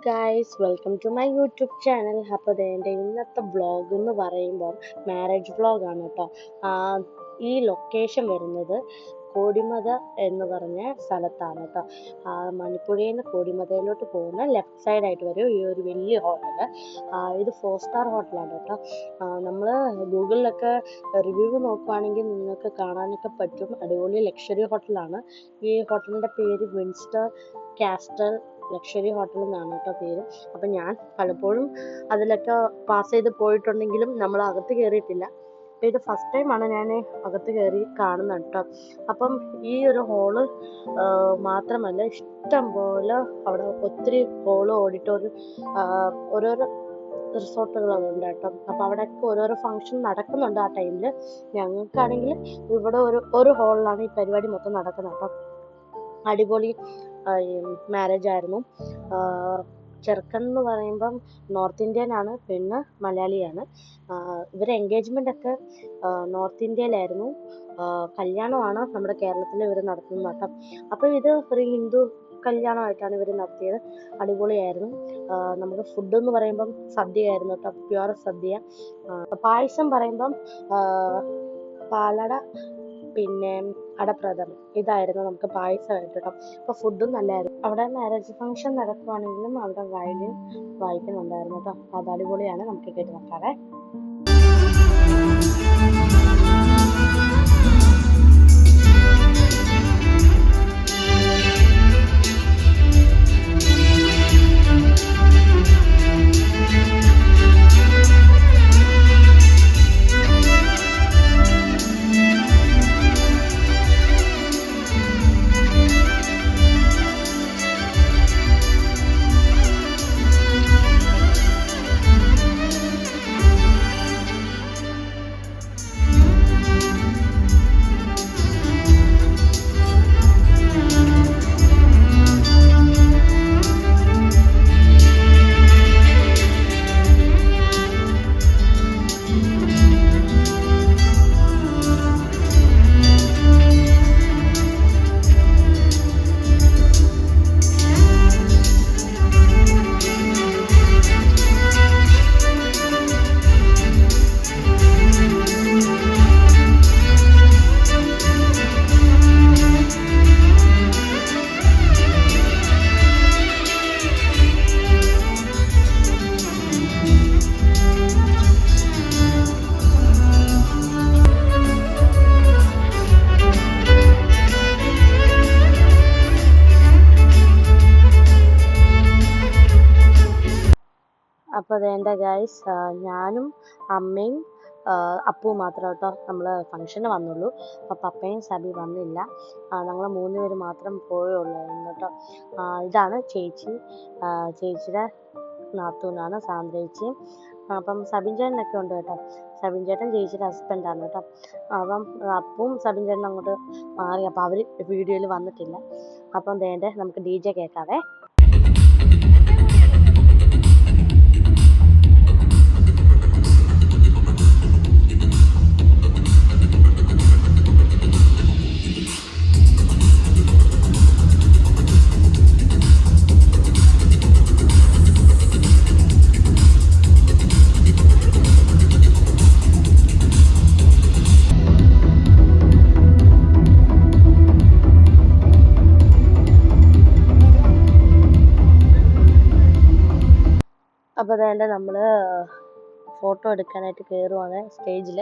Guys, welcome to my YouTube channel. അപ്പോൾ എൻ്റെ ഇന്നത്തെ വ്ളോഗ് എന്ന് പറയുമ്പോൾ മാരേജ് വ്ളോഗാണ് കേട്ടോ. ഈ ലൊക്കേഷൻ വരുന്നത് കോടിമത എന്ന് പറഞ്ഞ സ്ഥലത്താണ് കേട്ടോ. മണിപ്പുഴയിൽ നിന്ന് കോടിമതയിലോട്ട് പോകുന്ന ലെഫ്റ്റ് സൈഡായിട്ട് വരും ഈ ഒരു വലിയ ഹോട്ടൽ. ഇത് 4 സ്റ്റാർ ഹോട്ടലാണ് കേട്ടോ. നമ്മൾ ഗൂഗിളിലൊക്കെ റിവ്യൂ നോക്കുവാണെങ്കിൽ നിങ്ങൾക്ക് കാണാനൊക്കെ പറ്റും. അടിപൊളി ലക്ഷറി ഹോട്ടലാണ്. ഈ ഹോട്ടലിൻ്റെ പേര് വിൻസ്റ്റർ കാസ്റ്റൽ ലക്ഷറി ഹോട്ടൽ എന്നാണ് കേട്ടോ പേര്. അപ്പം ഞാൻ പലപ്പോഴും അതിലൊക്കെ പാസ് ചെയ്ത് പോയിട്ടുണ്ടെങ്കിലും നമ്മൾ അകത്ത് കയറിയിട്ടില്ല. അപ്പം ഇത് ഫസ്റ്റ് ടൈമാണ് ഞാൻ അകത്ത് കയറി കാണുന്നത് കേട്ടോ. അപ്പം ഈ ഒരു ഹോള് മാത്രമല്ല, ഇഷ്ടം പോലെ അവിടെ ഒത്തിരി ഹോള് ഓഡിറ്റോറിയം ഓരോരോ റിസോർട്ടുകളുണ്ട് കേട്ടോ. അപ്പോൾ അവിടെയൊക്കെ ഓരോരോ ഫംഗ്ഷൻ നടക്കുന്നുണ്ട് ആ ടൈമിൽ. ഞങ്ങൾക്കാണെങ്കിൽ ഇവിടെ ഒരു ഹോളിലാണ് ഈ പരിപാടി മൊത്തം നടക്കുന്നത് കേട്ടോ. അടിപൊളി മാരേജ് ആയിരുന്നു. ചെറുക്കൻ എന്ന് പറയുമ്പം നോർത്ത് ഇന്ത്യൻ ആണ്, പെണ്ണ് മലയാളിയാണ്. ഇവരെ എൻഗേജ്മെൻ്റ് ഒക്കെ നോർത്ത് ഇന്ത്യയിലായിരുന്നു. കല്യാണമാണ് നമ്മുടെ കേരളത്തിൽ ഇവർ നടത്തുന്നത് കേട്ടോ. അപ്പോൾ ഇത് ഒരു ഹിന്ദു കല്യാണമായിട്ടാണ് ഇവർ നടത്തിയത്. അടിപൊളിയായിരുന്നു. നമുക്ക് ഫുഡ് എന്ന് പറയുമ്പം സദ്യയായിരുന്നു കേട്ടോ, പ്യുവർ സദ്യ. പായസം പറയുമ്പം പാലട പിന്നെ അടപ്രഥമൻ, ഇതായിരുന്നു നമുക്ക് പായസമായിട്ട് കേട്ടോ. അപ്പോൾ ഫുഡും നല്ലതായിരുന്നു. അവിടെ മാരേജ് ഫംഗ്ഷൻ നടക്കുവാണെങ്കിലും അവിടെ വയലിൻ വായിക്കുന്നുണ്ടായിരുന്നു കേട്ടോ. അത് അടിപൊളിയാണ്. നമുക്ക് കേട്ട് നോക്കാവേ. അപ്പോൾ അതേണ്ട ഗൈസ്, ഞാനും അമ്മയും അപ്പുവും മാത്രം കേട്ടോ നമ്മൾ ഫംഗ്ഷന് വന്നുള്ളൂ. അപ്പോൾ പപ്പയും സബി വന്നില്ല. ഞങ്ങൾ 3 പേര് മാത്രം പോയുള്ളായിരുന്നു കേട്ടോ. ഇതാണ് ചേച്ചി, ചേച്ചിയുടെ നാത്തൂനാണ് സാന്ദ്രേച്ചി. അപ്പം സബിൻ ചേട്ടനൊക്കെ ഉണ്ട് കേട്ടോ. സബിൻ ചേട്ടൻ ചേച്ചിയുടെ ഹസ്ബൻഡാണ് കേട്ടോ. അപ്പം അപ്പവും സബിൻ ചേട്ടൻ അങ്ങോട്ട് മാറി. അപ്പോൾ അവർ വീഡിയോയിൽ വന്നിട്ടില്ല. അപ്പം വേണ്ടേ നമുക്ക് DJ കേൾക്കാവേ. അപ്പോൾ അതേണ്ട നമ്മൾ ഫോട്ടോ എടുക്കാനായിട്ട് കയറുവാണ് സ്റ്റേജിൽ.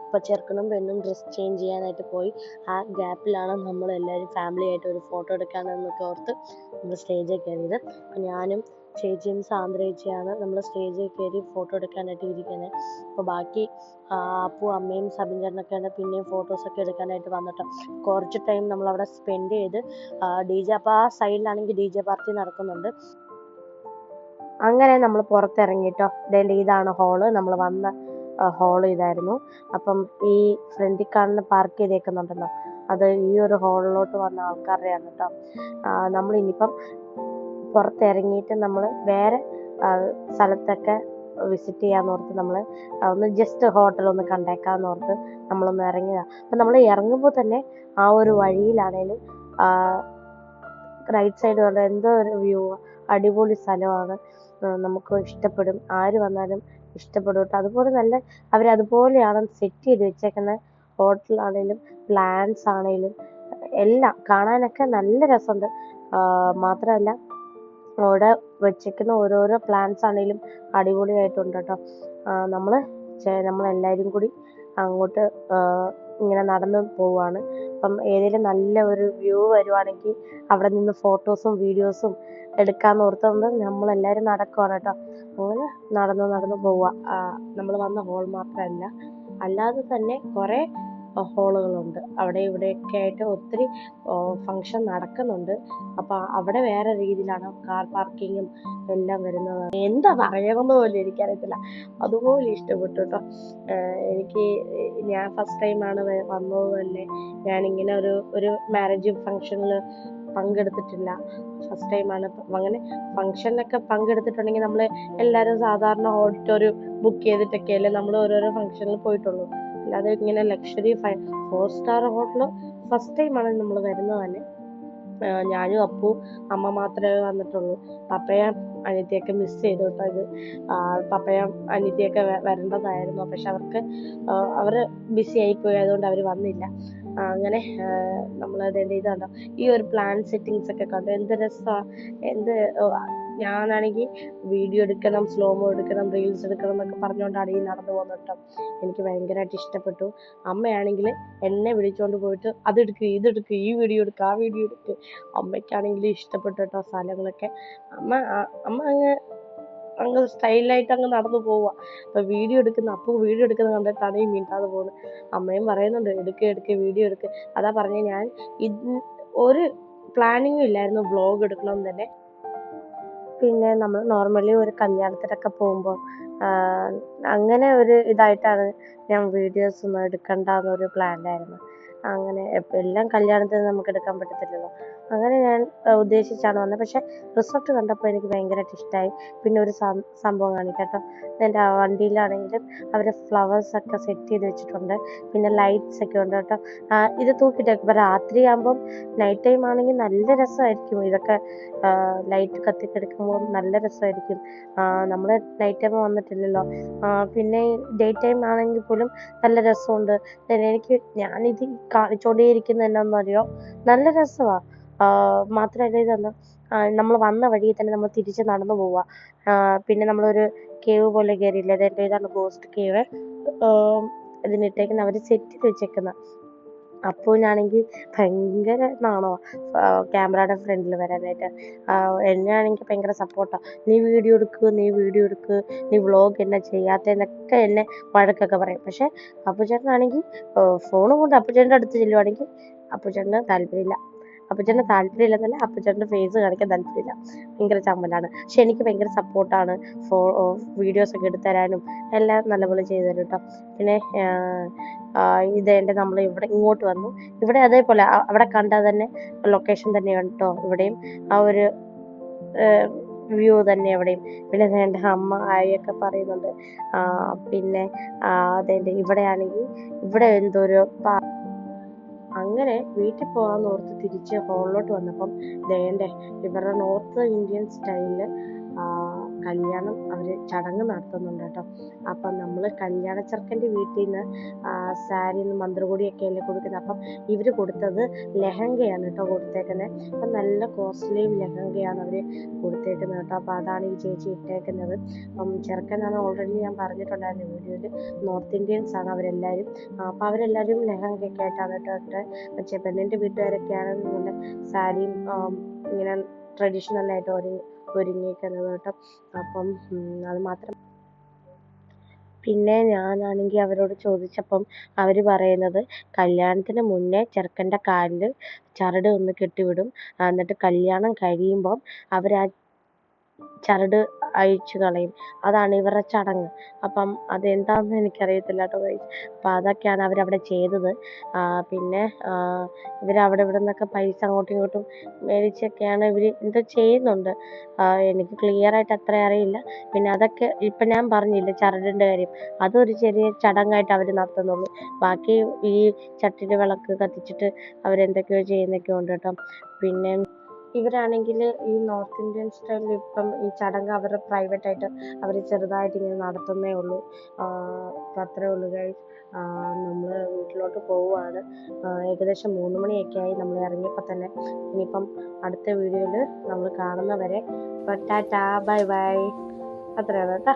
അപ്പോൾ ചെറുക്കനും പെണ്ണും ഡ്രസ്സ് ചേഞ്ച് ചെയ്യാനായിട്ട് പോയി. ആ ഗ്യാപ്പിലാണ് നമ്മളെല്ലാവരും ഫാമിലി ആയിട്ട് ഒരു ഫോട്ടോ എടുക്കാനെന്നൊക്കെ ഓർത്ത് നമ്മൾ സ്റ്റേജിൽ കയറിയത്. അപ്പോൾ ഞാനും ചേച്ചിയും സാന്ദ്രേച്ചിയാണ് നമ്മൾ സ്റ്റേജിൽ കയറി ഫോട്ടോ എടുക്കാനായിട്ട് ഇരിക്കുന്നത്. അപ്പോൾ ബാക്കി അപ്പു അമ്മയും സബിൻ ചേട്ടനൊക്കെയാണ് പിന്നെയും ഫോട്ടോസൊക്കെ എടുക്കാനായിട്ട് വന്നിട്ട് കുറച്ച് ടൈം നമ്മളവിടെ സ്പെൻഡ് ചെയ്ത്. DJ അപ്പോൾ ആ സൈഡിലാണെങ്കിൽ DJ പാർട്ടി നടക്കുന്നുണ്ട്. അങ്ങനെ നമ്മൾ പുറത്തിറങ്ങിട്ടോ. ഇതാണ് ഹോള്, നമ്മൾ വന്ന ഹോള് ഇതായിരുന്നു. അപ്പം ഈ ഫ്രണ്ടിൽ കാണുന്ന പാർക്ക് ചെയ്തേക്കുന്നുണ്ടല്ലോ, അത് ഈ ഒരു ഹോളിലോട്ട് വന്ന ആൾക്കാരുടെയാണ് കേട്ടോ. നമ്മൾ ഇനിയിപ്പം പുറത്തിറങ്ങിയിട്ട് നമ്മൾ വേറെ സ്ഥലത്തൊക്കെ വിസിറ്റ് ചെയ്യാമെന്നോർത്ത് നമ്മൾ ഒന്ന് ജസ്റ്റ് ഹോട്ടലൊന്ന് കണ്ടേക്കാമെന്നോർത്ത് നമ്മളൊന്ന് ഇറങ്ങിയതാണ്. അപ്പം നമ്മൾ ഇറങ്ങുമ്പോൾ തന്നെ ആ ഒരു വഴിയിലാണേലും റൈറ്റ് സൈഡ് കണ്ടോ എന്തോ ഒരു വ്യൂ, അടിപൊളി സ്ഥലമാണ്. നമുക്ക് ഇഷ്ടപ്പെടും, ആര് വന്നാലും ഇഷ്ടപ്പെടും കേട്ടോ. അതുപോലെ നല്ല അവരതുപോലെയാണ് സെറ്റ് ചെയ്ത് വെച്ചേക്കുന്നത്. ഹോട്ടലാണേലും പ്ലാൻസ് ആണേലും എല്ലാം കാണാനൊക്കെ നല്ല രസമുണ്ട്. മാത്രമല്ല അവിടെ വെച്ചേക്കുന്ന ഓരോരോ പ്ലാൻസ് ആണേലും അടിപൊളിയായിട്ടുണ്ട് കേട്ടോ. നമ്മളെല്ലാവരും കൂടി അങ്ങോട്ട് ഇങ്ങനെ നടന്ന് പോവുകയാണ്. അപ്പം ഏതെങ്കിലും നല്ല ഒരു വ്യൂ വരുവാണെങ്കിൽ അവിടെ നിന്ന് ഫോട്ടോസും വീഡിയോസും എടുക്കാമെന്ന് ഓർത്തുകൊണ്ട് നമ്മളെല്ലാവരും നടക്കുവാണ് കേട്ടോ. അങ്ങനെ നടന്ന് പോവുക. നമ്മൾ വന്ന ഹോൾ മാത്രമല്ല, അല്ലാതെ തന്നെ കുറേ ഹോളുകളുണ്ട്. അവിടെ ഇവിടെയൊക്കെ ആയിട്ട് ഒത്തിരി ഫങ്ഷൻ നടക്കുന്നുണ്ട്. അപ്പം അവിടെ വേറെ രീതിയിലാണ് കാർ പാർക്കിങ്ങും എല്ലാം വരുന്നത്. എന്താ പറയണമെന്ന് പോലും എനിക്കറിയത്തില്ല, അതുപോലെ ഇഷ്ടപ്പെട്ടു കേട്ടോ. ഞാൻ ഫസ്റ്റ് ടൈമാണ് വന്നത് തന്നെ. ഞാനിങ്ങനെ ഒരു മാരേജ് ഫങ്ഷനിൽ പങ്കെടുത്തിട്ടില്ല, ഫസ്റ്റ് ടൈമാണ്. അങ്ങനെ ഫങ്ഷനിലൊക്കെ പങ്കെടുത്തിട്ടുണ്ടെങ്കിൽ നമ്മൾ എല്ലാവരും സാധാരണ ഓഡിറ്റോറിയം ബുക്ക് ചെയ്തിട്ടൊക്കെയല്ലേ നമ്മൾ ഓരോരോ ഫങ്ഷനിൽ പോയിട്ടുള്ളൂ. അല്ലാതെ ഇങ്ങനെ ലക്ഷറി 4 സ്റ്റാർ ഹോട്ടൽ ഫസ്റ്റ് ടൈമാണ് നമ്മൾ വരുന്നത് തന്നെ. ഞാനും അപ്പുവും അമ്മ മാത്രമേ വന്നിട്ടുള്ളൂ. പപ്പയും അനിയത്തിയൊക്കെ മിസ് ചെയ്തു കേട്ടോ. പപ്പയും അനിയത്തിയൊക്കെ വരേണ്ടതായിരുന്നു, പക്ഷെ അവർ ബിസി ആയിപ്പോയി, അതുകൊണ്ട് അവർ വന്നില്ല. അങ്ങനെ നമ്മളതിൻ്റെ ഇതുണ്ടോ, ഈ ഒരു പ്ലാൻ സെറ്റിങ്സ് ഒക്കെ കണ്ടു, എന്ത് രസമാണ്. ഞാനാണെങ്കിൽ വീഡിയോ എടുക്കണം, സ്ലോമോ എടുക്കണം, റീൽസ് എടുക്കണം എന്നൊക്കെ പറഞ്ഞുകൊണ്ടാണ് ഈ നടന്നു പോകുന്നത് കേട്ടോ. എനിക്ക് ഭയങ്കരമായിട്ട് ഇഷ്ടപ്പെട്ടു. അമ്മയാണെങ്കിൽ എന്നെ വിളിച്ചുകൊണ്ട് പോയിട്ട് അതെടുക്ക്, ഇതെടുക്ക്, ഈ വീഡിയോ എടുക്കുക, ആ വീഡിയോ എടുക്ക്. അമ്മയ്ക്കാണെങ്കിൽ ഇഷ്ടപ്പെട്ടു കേട്ടോ സ്ഥലങ്ങളൊക്കെ. അമ്മ അങ്ങ് സ്റ്റൈലായിട്ട് അങ്ങ് നടന്നു പോവുക. അപ്പോൾ വീഡിയോ എടുക്കുന്ന കണ്ടിട്ടാണ് ഈ മിണ്ടാതെ പോകുന്നത്. അമ്മയും പറയുന്നുണ്ട്, എടുക്ക് വീഡിയോ എടുക്ക്. അതാ പറഞ്ഞ, ഞാൻ ഒരു പ്ലാനിങ്ങും ഇല്ലായിരുന്നു വ്ളോഗ് എടുക്കണമെന്ന് തന്നെ. പിന്നെ നമ്മൾ നോർമലി ഒരു കല്യാണത്തിനൊക്കെ പോകുമ്പോൾ അങ്ങനെ ഒരു ഇതായിട്ടാണ് ഞാൻ വീഡിയോസ് ഒന്നും എടുക്കണ്ടെന്നൊരു പ്ലാനിലായിരുന്നു. അങ്ങനെ എല്ലാം കല്യാണത്തിന് നമുക്ക് എടുക്കാൻ പറ്റത്തില്ലല്ലോ. അങ്ങനെ ഞാൻ ഉദ്ദേശിച്ചാണ് വന്നത്. പക്ഷെ റിസോർട്ട് കണ്ടപ്പോൾ എനിക്ക് ഭയങ്കരമായിട്ട് ഇഷ്ടമായി. പിന്നെ ഒരു സംഭവം കാണിക്കാം കേട്ടോ. എൻ്റെ വണ്ടിയിലാണെങ്കിലും അവർ ഫ്ലവേഴ്സൊക്കെ സെറ്റ് ചെയ്ത് വെച്ചിട്ടുണ്ട്. പിന്നെ ലൈറ്റ്സ് ഒക്കെ ഉണ്ട് കേട്ടോ. ഇത് തൂക്കിയിട്ടേക്കും. ഇപ്പോൾ രാത്രിയാകുമ്പം നൈറ്റ് ടൈം ആണെങ്കിൽ നല്ല രസമായിരിക്കും. ഇതൊക്കെ ലൈറ്റ് കത്തിക്കെടുക്കുമ്പോൾ നല്ല രസമായിരിക്കും. നമ്മൾ നൈറ്റ് ടൈം വന്നിട്ടില്ലല്ലോ. പിന്നെ ഡേ ടൈം ആണെങ്കിൽ പോലും നല്ല രസമുണ്ട്. ഞാനിത് കാണിച്ചുകൊണ്ടേയിരിക്കുന്നത് എന്നാണെന്നറിയോ, നല്ല രസമാണ്. മാത്രമല്ല ഇതെന്താ, നമ്മൾ വന്ന വഴിയിൽ തന്നെ നമ്മൾ തിരിച്ച് നടന്നു പോവുക. പിന്നെ നമ്മളൊരു കേവ് പോലെ കയറിയില്ല, ഇതാണ് ഗോസ്റ്റ് കേവ്. ഇതിനിട്ടേക്കുന്ന അവർ സെറ്റ് ചെയ്ത് വെച്ചേക്കുന്ന. അപ്പൂനാണെങ്കിൽ ഭയങ്കര നാണമാണ് ക്യാമറയുടെ ഫ്രണ്ടിൽ വരാനായിട്ട്. എന്നെ ആണെങ്കിൽ ഭയങ്കര സപ്പോർട്ടാണ്. നീ വീഡിയോ എടുക്ക്, നീ വ്ളോഗ് എന്നാ ചെയ്യാത്തതെന്നൊക്കെ എന്നെ വഴക്കൊക്കെ പറയും. പക്ഷേ അപ്പുചേട്ടനാണെങ്കിൽ ഫോണും കൊണ്ട് അപ്പുചേട്ടൻ്റെ അടുത്ത് ചെല്ലുവാണെങ്കിൽ അപ്പുചേട്ടന് താല്പര്യമില്ല. അപ്പുചേട്ടൻ്റെ ഫേസ് കാണിക്കാൻ താല്പര്യമില്ല. ഭയങ്കര ചമ്മലാണ്. പക്ഷെ എനിക്ക് ഭയങ്കര സപ്പോർട്ടാണ്. വീഡിയോസൊക്കെ എടുത്തു തരാനും എല്ലാം നല്ലപോലെ ചെയ്തു തരും കേട്ടോ. പിന്നെ ഇതേണ്ട നമ്മൾ ഇങ്ങോട്ട് വന്നു. ഇവിടെ അതേപോലെ അവിടെ കണ്ടാൽ തന്നെ ലൊക്കേഷൻ തന്നെയാണ് കേട്ടോ. ഇവിടെയും ആ ഒരു വ്യൂ തന്നെ എവിടെയും. പിന്നെ എൻ്റെ അമ്മ ആയൊക്കെ പറയുന്നുണ്ട്. പിന്നെ ഇവിടെയാണെങ്കിൽ ഇവിടെ എന്തോരോ അങ്ങനെ വീട്ടിൽ പോകാമെന്ന് ഓർത്ത് തിരിച്ച് ഹോളിലോട്ട് വന്നപ്പം ഇവരുടെ നോർത്ത് ഇന്ത്യൻ സ്റ്റൈലിൽ കല്യാണം അവർ ചടങ്ങ് നടത്തുന്നുണ്ട് കേട്ടോ. അപ്പം നമ്മൾ കല്യാണ ചെറുക്കൻ്റെ വീട്ടിൽ നിന്ന് സാരിയും മന്ത്രകോടിയൊക്കെ അല്ലേ കൊടുക്കുന്നത്. അപ്പം ഇവർ കൊടുത്തത് ലെഹങ്കയാണ് കേട്ടോ കൊടുത്തേക്കുന്നത്. അപ്പം നല്ല കോസ്റ്റ്ലിയും ലെഹങ്കയാണ് അവർ കൊടുത്തേക്കുന്നത് കേട്ടോ. അപ്പോൾ അതാണ് ഈ ചേച്ചി ഇട്ടേക്കുന്നത്. അപ്പം ചെറുക്കനാണ് ഓൾറെഡി ഞാൻ പറഞ്ഞിട്ടുണ്ടായിരുന്നു വീഡിയോയിൽ. നോർത്ത് ഇന്ത്യൻസ് ആണ് അവരെല്ലാവരും. അപ്പോൾ അവരെല്ലാവരും ലെഹങ്കയൊക്കെ ആയിട്ടാണ് കേട്ടോ. പക്ഷേ പെണ്ണിൻ്റെ വീട്ടുകാരൊക്കെയാണ് നല്ല സാരിയും ഇങ്ങനെ ട്രഡീഷണലായിട്ട് ഒരുങ്ങിയിരിക്കുന്നത് കേട്ടോ. അപ്പം അത് മാത്രം. പിന്നെ ഞാനാണെങ്കിൽ അവരോട് ചോദിച്ചപ്പം അവർ പറയുന്നത്, കല്യാണത്തിന് മുന്നേ ചെറുക്കൻ്റെ കാലിൽ ചരട് ഒന്ന് കെട്ടിവിടും. എന്നിട്ട് കല്യാണം കഴിയുമ്പം അവർ ചരട് അഴിച്ചു കളയും. അതാണ് ഇവരുടെ ചടങ്ങ്. അപ്പം അതെന്താണെന്ന് എനിക്കറിയത്തില്ല കേട്ടോ ഗൈസ്. അപ്പം അതൊക്കെയാണ് അവരവിടെ ചെയ്തത്. പിന്നെ ഇവരവിടെ ഇവിടെ നിന്നൊക്കെ പൈസ അങ്ങോട്ടും ഇങ്ങോട്ടും മേടിച്ചൊക്കെയാണ് ഇവർ എന്തോ ചെയ്യുന്നുണ്ട്. എനിക്ക് ക്ലിയറായിട്ട് അത്ര അറിയില്ല. പിന്നെ അതൊക്കെ ഇപ്പം ഞാൻ പറഞ്ഞില്ലേ ചരടിൻ്റെ കാര്യം, അതൊരു ചെറിയ ചടങ്ങായിട്ട് അവർ നടത്തുന്നുള്ളൂ. ബാക്കി ഈ ചട്ടിയിൽ വിളക്ക് കത്തിച്ചിട്ട് അവരെന്തൊക്കെയോ ചെയ്യുന്നൊക്കെ ഉണ്ട് കേട്ടോ. പിന്നെ ഇവരാണെങ്കിൽ ഈ നോർത്ത് ഇന്ത്യൻ സ്റ്റൈലിൽ ഇപ്പം ഈ ചടങ്ങ് അവരുടെ പ്രൈവറ്റായിട്ട് അവർ ചെറുതായിട്ട് ഇങ്ങനെ നടത്തുന്നേ ഉള്ളൂ. അപ്പം അത്രേ ഉള്ളൂ ഗൈസ്. നമ്മൾ വീട്ടിലോട്ട് പോവുകയാണ്. ഏകദേശം 3 മണിയൊക്കെ ആയി നമ്മൾ ഇറങ്ങിയപ്പോൾ തന്നെ. ഇനിയിപ്പം അടുത്ത വീഡിയോയിൽ നമ്മൾ കാണുന്നവരെ ടാറ്റാ ബൈ ബൈ. അത്രയാണ് കേട്ടോ.